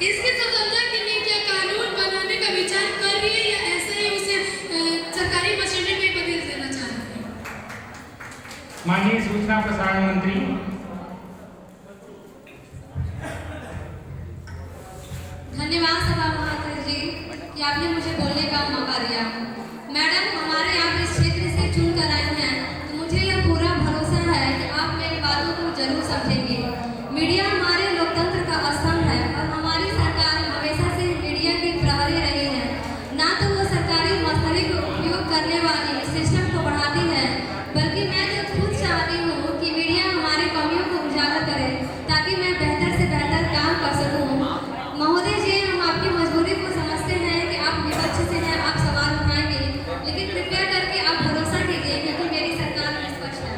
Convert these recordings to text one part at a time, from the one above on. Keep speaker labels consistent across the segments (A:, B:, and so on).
A: इसकी स्वतंत्रता के लिए क्या कानून बनाने का विचार कर रही है या ऐसे ही उसे सरकारी मशीनरी में बदल देना चाह रही है?
B: माननीय सूचना प्रसारण मंत्री।
C: धन्यवाद सभा महाशय जी कि आपने मुझे बोलने का मौका दिया। मैडम, हमारे आप इस क्षेत्र से चुनकर आए हैं तो मुझे यह पूरा भरोसा है कि आप मेरी बातों को जरूर समझेंगे। मीडिया हमारे लोकतंत्र का स्तंभ है और हमारी सरकार हमेशा से मीडिया की प्रहरी रही है। ना तो वो सरकारी मशीनरी का उपयोग करने वाली सिस्टम को बढ़ाती है, बल्कि मैं तो खुद चाहती हूँ कि मीडिया हमारी कमियों को उजागर करे ताकि मैं बेहतर से बेहतर काम कर सकूँ। महोदय जी, हम आपकी मजबूरी को समझते हैं कि आप विपक्ष से हैं, आप सवाल उठाएंगे, लेकिन कृपया करके आप भरोसा कीजिए क्योंकि मेरी सरकार निष्पक्ष है।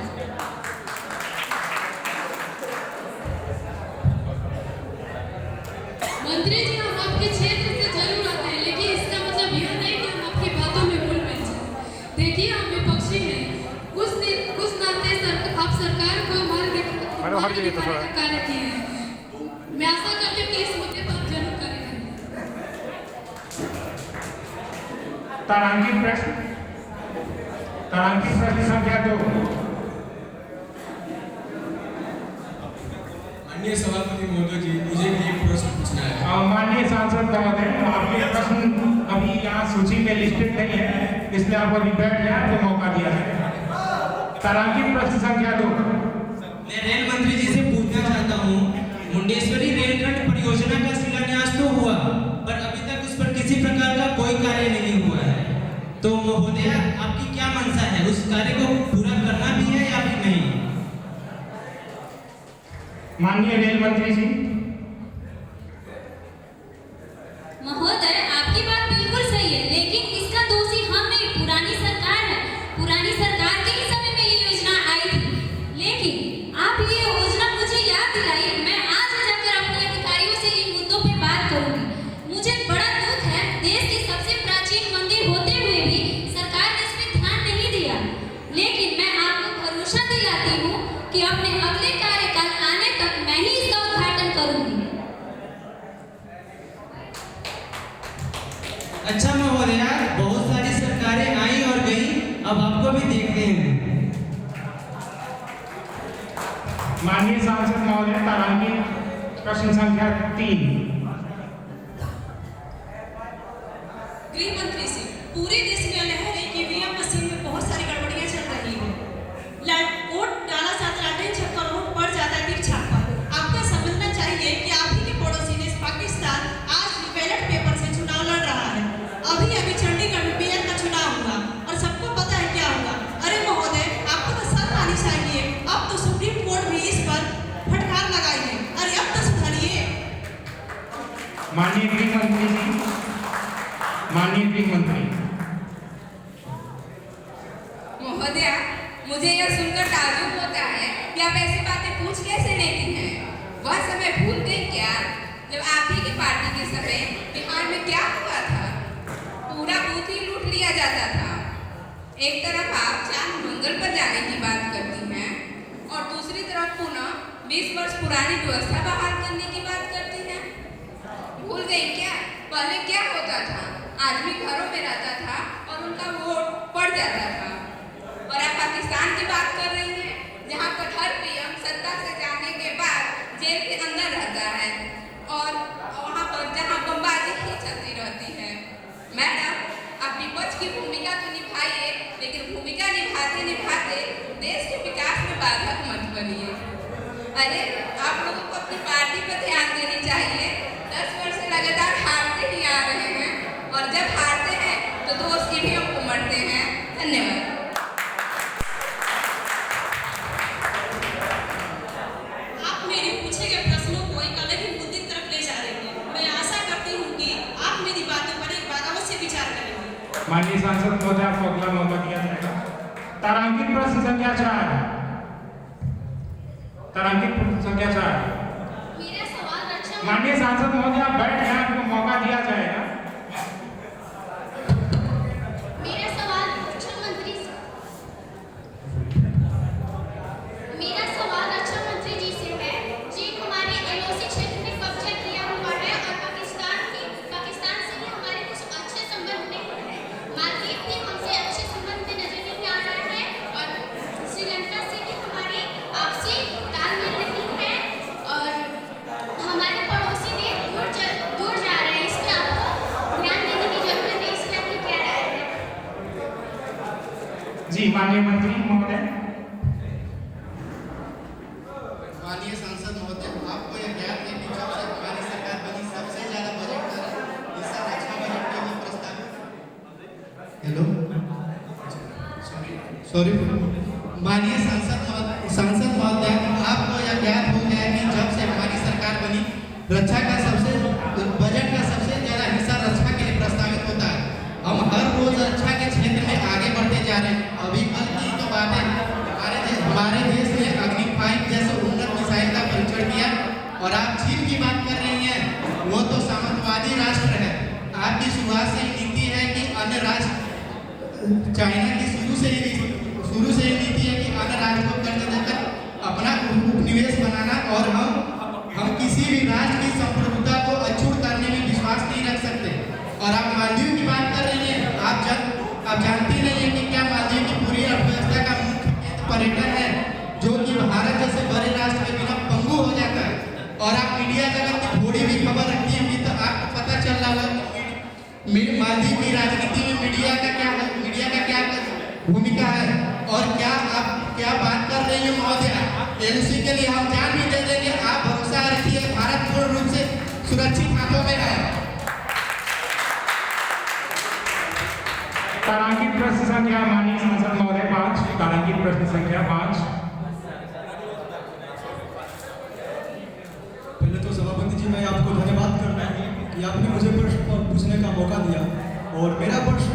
A: मंत्री जी, हम आपके क्षेत्र से जरूर आते हैं, लेकिन इसका मतलब यह नहीं कि हम आपकी बातों में भूल बैठ जाए। देखिए, हम विपक्षी हैं, कुछ नाते आप सरकार को कार्य किए हैं। मैं आशा करती हूँ कि इस मुद्दे पर जरूर करेंगे।
B: तारांकित प्रश्न संख्या 2।
D: माननीय सभापति महोदय जी, मुझे भी एक प्रश्न पूछना है।
B: माननीय सांसद महोदय, आपके प्रश्न अभी यहाँ सूची में लिस्टेड नहीं है, इसलिए आप अभी बैठ जाए तो मौका दिया है। तारांकित प्रश्न संख्या 2।
E: मैं रेल मंत्री जी से पूछना चाहता हूँ, मुंडेश्वरी रेलखंड परियोजना का शिलान्यास तो हुआ, पर अभी तक उस पर किसी प्रकार का कोई कार्य नहीं हुआ है। तो महोदय, आपकी क्या मंशा है? उस कार्य को पूरा करना भी है या फिर नहीं?
B: माननीय रेल मंत्री जी।
C: महोदय, आपकी बात बिल्कुल सही है, लेकिन इसका दोषी हम नहीं, पुरानी सरकार है। पुरानी सरकार के ही समय में ये योजना आई थी, लेकिन आप ये योजना मुझे याद दिलाई। मैं आज जाकर अपने अधिकारियों से इन मुद्दों पे बात करूंगी। मुझे बड़ा दुख है, देश की सबसे प्राचीन मंदिर होते हुए भी सरकार ने इस पर ध्यान नहीं दिया। लेकिन मैं आपको भरोसा दिलाती हूँ कि अपने अगले कार्यकाल आने तक मैं ही इसका उद्घाटन करूंगी।
E: अच्छा महोदय, बहुत सारी सरकारें आई और गई, अब आपको भी देखते हैं।
B: माननीय सांसद महोदय, तारांकित प्रश्न संख्या 3।
F: गृह मंत्री से, पूरे देश में लहर है कि ईवीएम मशीन में बहुत सारी गड़बड़ियां चल रही है। वोट डाला साथ लाटे छक्का वोट पड़ जाता है तीर छाप पर। आपको समझना चाहिए कि आप ही के पड़ोसी देश पाकिस्तान आज बैलेट पेपर से चुनाव लड़ रहा है। अभी चंडीगढ़ में मेयर का चुनाव हुआ और सबको पता है क्या हुआ। अरे महोदय, आपको तो शर्म आनी चाहिए। अब तो सुप्रीम कोर्ट भी इस पर फटकार लगाई है। अरे अब तो सुधरिए।
B: माननीय गृह मंत्री जी। माननीय गृह मंत्री।
G: महोदया, मुझे यह सुनकर ताज्जुब होता है कि आप ऐसी बातें पूछ कैसे लेती हैं। वह समय भूल गई क्या जब आप ही की पार्टी के समय बिहार में क्या हुआ था? पूरा बूथ ही लूट लिया जाता था। एक तरफ आप चांद मंगल पर जाने की बात करती हैं और दूसरी तरफ पुनः 20 वर्ष पुरानी व्यवस्था बहाल करने की बात करती हैं। भूल गई क्या पहले क्या होता था? आदमी घरों में रहता था और उनका वोट पड़ जाता था। और आप पाकिस्तान की बात कर रही हैं, जहां पर हर पीएम सत्ता से जाने के बाद जेल के अंदर रहता है और वहां पर जहां बमबाजी ही चलती रहती है। मैडम, आप विपक्ष की भूमिका तो निभाइए, लेकिन भूमिका निभाते निभाते देश के विकास में बाधक मत बनिए। अरे, आप लोगों को अपनी पार्टी पर ध्यान देनी चाहिए। 10 वर्ष से लगातार हारते ही आ रहे हैं और जब हारते हैं तो दोस्त ईवीएम को मरते हैं। धन्यवाद।
F: आप मेरे पूछे गए प्रश्नों को एक अलग ही मुद्दे की तरफ ले जा रहे हैं। मैं आशा करती हूँ कि आप मेरी बातों पर एक बार अवश्य विचार करेंगे।
B: माननीय सांसद महोदय, आपको अगला मौका दिया जाएगा। तारांकित प्रश्न संख्या 4। तारांकित प्रश्न संख्या 4।
C: मेरा सवाल रक्षा
B: माननीय सांसद महोदय, आप बैठ जाए, आपको मौका दिया जाएगा।
C: मेरा सवाल रक्षा मंत्री से है। जी, हमारे एलओसी क्षेत्र में कब्जा किया हुआ है और
B: माननीय मंत्री महोदय।
H: माननीय सांसद महोदय, आपको यह ज्ञात है कि जब से हमारी सरकार बनी सबसे ज्यादा बजट का हिस्सा रक्षा बजट के लिए प्रस्तावित। Hello, sorry. माननीय सांसद महोदय, आपको यह ज्ञात हो गया कि जब से हमारी सरकार बनी रक्षा का बजट का सबसे ज्यादा हिस्सा रक्षा के लिए प्रस्तावित होता है। हम हर रोज रक्षा के क्षेत्र में आगे बढ़ते जा रहे हैं। अभी कल की तो बात है, हमारे देश ने अग्नि 5 जैसे उन्नत मिसाइल का परीक्षण किया। और आप चीन की बात कर रही हैं, वो तो सामंतवादी राष्ट्र है। आपकी शुरुआत से ही नीति है कि अन्य राष्ट्र, चाइना की शुरू से ही नीति है कि अन्य राष्ट्र को कर्ज देकर अपना उपनिवेश बनाना। और हम किसी भी राष्ट्र की संप्रभुता को अछूत करने में विश्वास नहीं रख सकते। और आप मालदीव की बात कर रही हैं, आप जानती नहीं है कि क्या मालदीव की पूरी अर्थव्यवस्था का मुख्य केंद्र पर्यटन है, जो कि भारत जैसे बड़े राष्ट्र के बिना पंगु हो जाता है। और आप मीडिया जगत की थोड़ी भी खबर रखी होगी तो आपको पता चल रहा होगा कि मालदीव की राजनीति में मीडिया का क्या भूमिका है। और क्या बात कर रही है महोदय, एलओसी के लिए हम जान भी दे देंगे। आप भरोसा रखिए, भारत पूर्ण रूप से सुरक्षित हाथों में है।
B: तारांकित प्रश्न संख्या माननीय सांसद महोदय 5। तारांकित प्रश्न संख्या 5।
D: पहले तो सभापति जी, मैं आपको धन्यवाद करना है कि आपने मुझे प्रश्न पूछने का मौका दिया। और मेरा प्रश्न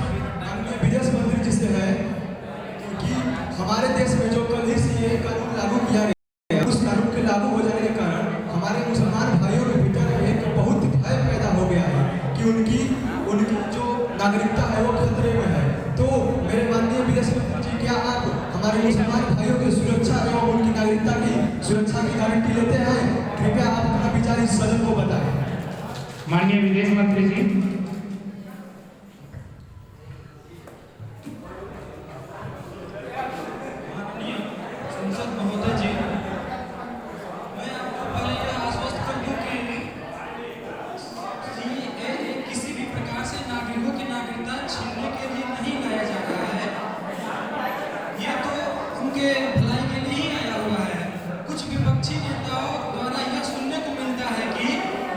D: माननीय विदेश मंत्री जी से है कि हमारे देश में जो कल ही से ये कानून लागू किया गया, उस कानून के लागू हो जाने के कारण हमारे मुसलमान भाइयों के भीतर एक बहुत भय पैदा हो गया है कि उनकी जो नागरिकता है वो खतरे में है। तो मेरे माननीय विदेश मंत्री जी, क्या आप हमारे मुसलमान भाइयों की सुरक्षा एवं उनकी नागरिकता की सुरक्षा की गारंटी लेते हैं? कृपया आप अपना विचार इस सदन को बताएं।
B: माननीय विदेश मंत्री जी।
E: संसद महोदय जी, मैं आपको पहले यह आश्वस्त कर दूं कि CAA किसी भी प्रकार से नागरिकों की नागरिकता छीनने के लिए नहीं लाया जा रहा है। ये तो उनके भलाई के लिए ही आया हुआ है। कुछ विपक्षी नेताओं द्वारा यह सुनने को मिलता है कि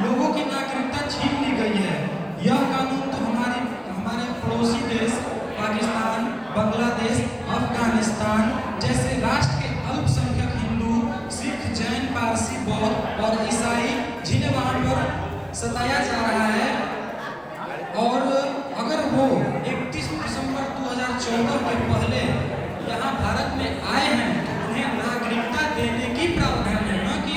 E: लोगों की नागरिकता छीन ली गई है। यह कानून तो हमारे पड़ोसी देश पाकिस्तान, बांग्लादेश, अफगानिस्तान जैसे राष्ट्र के अल्पसंख्यक हिंदू, सिख, जैन, पारसी, बौद्ध और ईसाई जिन्हें वहां पर सताया जा रहा है, और अगर वो 31 दिसंबर 2014 के पहले यहाँ भारत में आए हैं तो उन्हें नागरिकता देने की प्रावधान है, न कि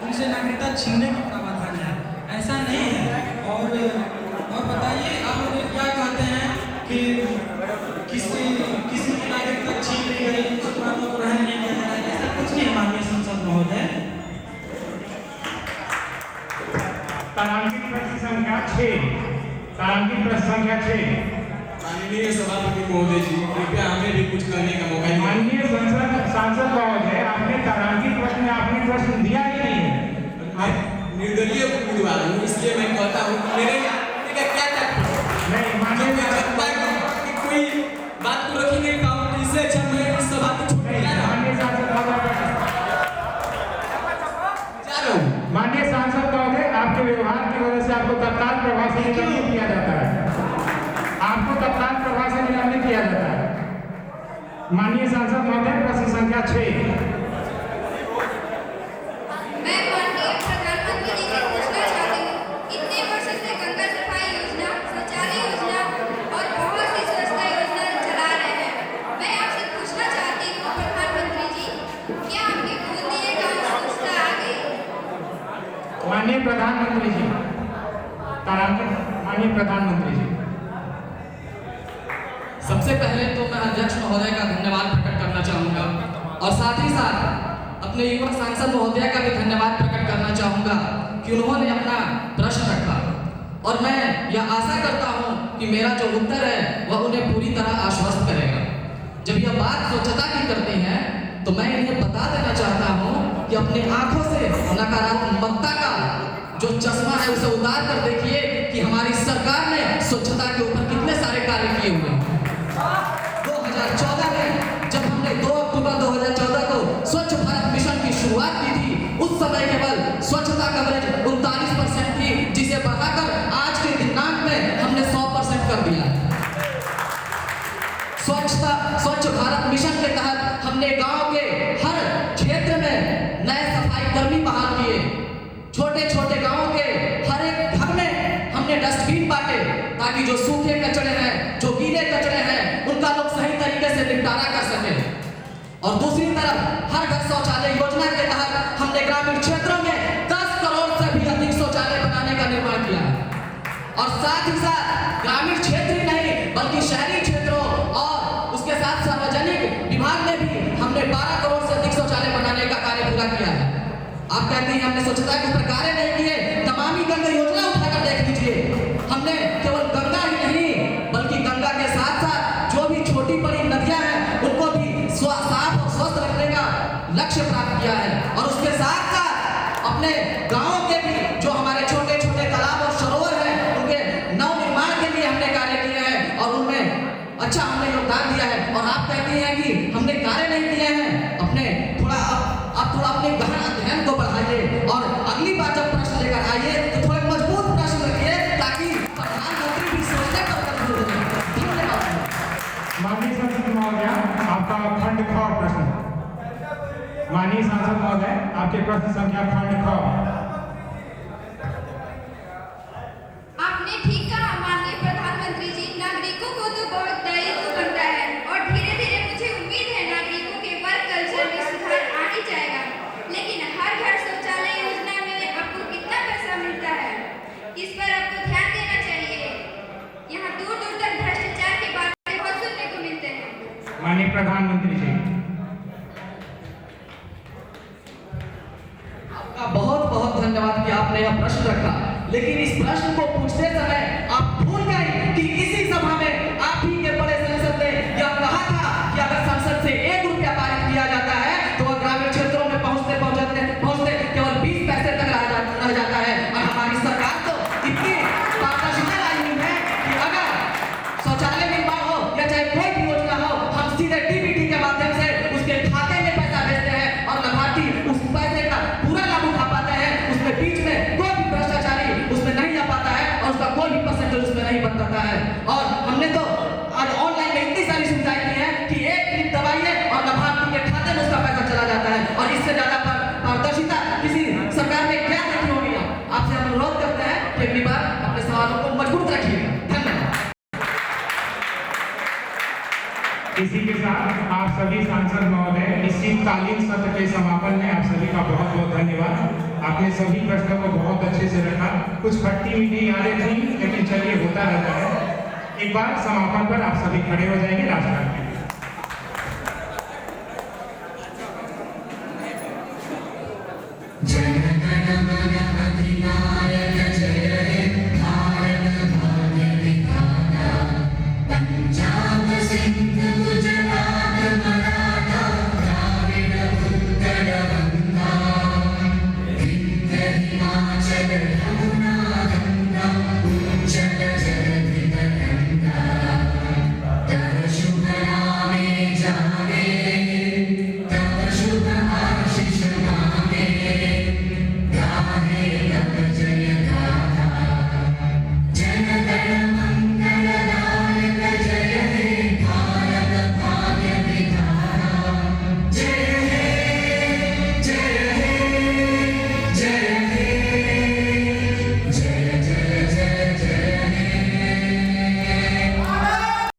E: उनसे नागरिकता छीनने की प्रावधान है। ऐसा नहीं है। और बताइए, आप लोग क्या कहते हैं कि किसी की नागरिकता छीन ली गई, मुसलमानों को रहने नहीं दिया जा रहा है? ऐसा कुछ नहीं है माननीय संसद महोदय।
B: तारांकित प्रश्न संख्या 6। तारांकित प्रश्न संख्या 6।
D: माननीय सभापति महोदय जी, कृपया हमें भी कुछ कहने का मौका दीजिए।
B: माननीय सांसद महोदय, आपने तारांकित प्रश्न में आपने प्रश्न दिया ही नहीं है।
D: मैं निर्दलीय उम्मीदवार हूँ, इसलिए मैं कहता हूँ कि मेरे क्या
B: नहीं, माननीय
D: जनता की कोई बात को रख ही नहीं पाऊँ, तो इससे अच्छा मैं इस सभा को छोड़ दिया।
B: माननीय सांसद महोदय, माननीय सांसद महोदय, आपके व्यवहार की वजह से आपको तत्काल प्रभाव से निलंबित किया जाता है। आपको तत्काल प्रभाव से निलंबित किया जाता है। माननीय सांसद महोदय, प्रश्न संख्या 6।
C: मैं माननीय प्रधानमंत्री जी से पूछना चाहती हूँ, इतने वर्षों से गंगा सफाई योजना, शौचालय योजना और बहुत सी स्वच्छता योजना चला रहे हैं। मैं आपसे पूछना चाहती हूँ प्रधानमंत्री जी, क्या आपके भूल दिए काम स्वच्छता आ गई?
B: माननीय प्रधानमंत्री जी, माननीय प्रधानमंत्री जी।
I: सबसे पहले तो मैं अध्यक्ष महोदय का धन्यवाद प्रकट करना चाहूँगा, और साथ ही साथ अपने युवा सांसद महोदय का भी धन्यवाद प्रकट करना चाहूँगा कि उन्होंने अपना प्रश्न रखा। और मैं यह आशा करता हूँ कि मेरा जो उत्तर है वह उन्हें पूरी तरह आश्वस्त करेगा। जब यह बात स्वच्छता की करते हैं तो मैं इन्हें बता देना चाहता हूँ कि अपनी आंखों से नकारात्मकता का जो चश्मा है उसे उतार कर देखिए कि हमारी सरकार ने स्वच्छता के ऊपर कितने सारे कार्य किए हुए हैं। 2000 स्वच्छता कवरेज 39% थी, जिसे बढ़ाकर आज के दिनांक में हमने 100% कर दिया। स्वच्छ भारत मिशन के तहत हमने गांव के हर क्षेत्र में नए सफाई कर्मी बहाल किए। छोटे छोटे गांवों के हर एक घर में हमने डस्टबिन बांटे, ताकि जो सूखे कचरे हैं, जो गीले कचरे हैं, उनका लोग सही तरीके से निपटारा कर सके। और दूसरी तरफ हर घर शौचालय योजना के तहत हमने ग्रामीण क्षेत्रों में 10 करोड़ से भी अधिक शौचालय बनाने का निर्माण किया। और साथ ही साथ ग्रामीण क्षेत्र ही नहीं बल्कि शहरी क्षेत्रों और उसके साथ सार्वजनिक विभाग में भी हमने 12 करोड़ से अधिक शौचालय बनाने का कार्य पूरा किया है। आप कहते हैं हमने स्वच्छता के ऊपर कार्य नहीं किए, नमामि गंगा योजना उठाकर देख लीजिए। हमने केवल गंगा ही नहीं बल्कि गंगा के साथ साथ जो भी छोटी बड़ी नदियां हैं उनको भी साफ और स्वस्थ रखने का लक्ष्य प्राप्त किया है। और उसके साथ साथ अपने गाँव के भी जो हमारे छोटे छोटे तालाब और सरोवर हैं उनके नवनिर्माण के लिए हमने कार्य किए हैं और उनमें अच्छा हमने योगदान दिया है। और आप कहते हैं कि हमने कार्य नहीं किए हैं, अपने आप थोड़ा अपने गहन अध्ययन को बढ़ाइए और अगली बार जब प्रश्न लेकर आइए तो थोड़े मजबूत प्रश्न रखिए ताकि प्रधानमंत्री भी सोचने पर मजबूर हो जाए। धन्यवाद।
B: माननीय सांसद महोदय, आपका खंड ख प्रश्न। माननीय सांसद महोदय, आपके प्रश्न संख्या खंड ख।
C: आपने ठीक कहा माननीय प्रधानमंत्री जी, नागरिकों को तो बहुत दायित्व बनता है और धीरे धीरे मुझे उम्मीद है नागरिकों के वर्क कल्चर में सुधार आ ही जाएगा। लेकिन हर घर शौचालय योजना में आपको कितना पैसा मिलता है, इस पर आपको ध्यान देना चाहिए। यहाँ दूर दूर तक भ्रष्टाचार के बारे में बहुत सुनने को मिलते हैं।
B: माननीय प्रधानमंत्री जी,
I: आपका बहुत बहुत धन्यवाद कि आपने यह प्रश्न रखा। लेकिन इस प्रश्न को पूछते समय आप भूल गए कि इसी सभा में आप ही के बड़े सांसद ने यह कहा था कि अगर संसद से 1 रुपया पारित किया जाता है तो वह ग्रामीण क्षेत्रों में पहुंचते केवल 20 पैसे तक रह जाता है। और हमारी सरकार तो इतनी पारदर्शिता लाई हुई है कि अगर शौचालय निर्माण हो या चाहे कोई भी योजना हो, हम सीधे डीबीटी के माध्यम से उसके खाते में पैसा भेजते हैं और लाभार्थी उस पैसे का पूरा लाभ उठा पाते हैं। उसमें बीच में कोई भी भ्रष्टाचारी उसमें नहीं आ पाता है और उसका कोई भी परसेंटेज उसमें नहीं बन पाता है। और हमने तो आज ऑनलाइन में इतनी सारी सुविधाएं की हैं कि एक क्लिक दबाइए और लाभार्थी के खाते में उसका पैसा चला जाता है। और इससे ज्यादा पारदर्शिता किसी सरकार ने क्या देखी होगी। आपसे हम अनुरोध करते हैं कि अगली बार अपने सवालों को मजबूत रखिएगा। धन्यवाद।
B: इसी के साथ आप सभी सांसद महोदय, इस शीतकालीन सत्र के समापन में आप सभी का बहुत बहुत धन्यवाद। आपने सभी प्रश्नों को बहुत अच्छे से रखा। कुछ खट्टी मीठी यादें थी, लेकिन चलिए होता रहता है। एक बार समापन पर आप सभी खड़े हो जाएंगे। राष्ट्रगान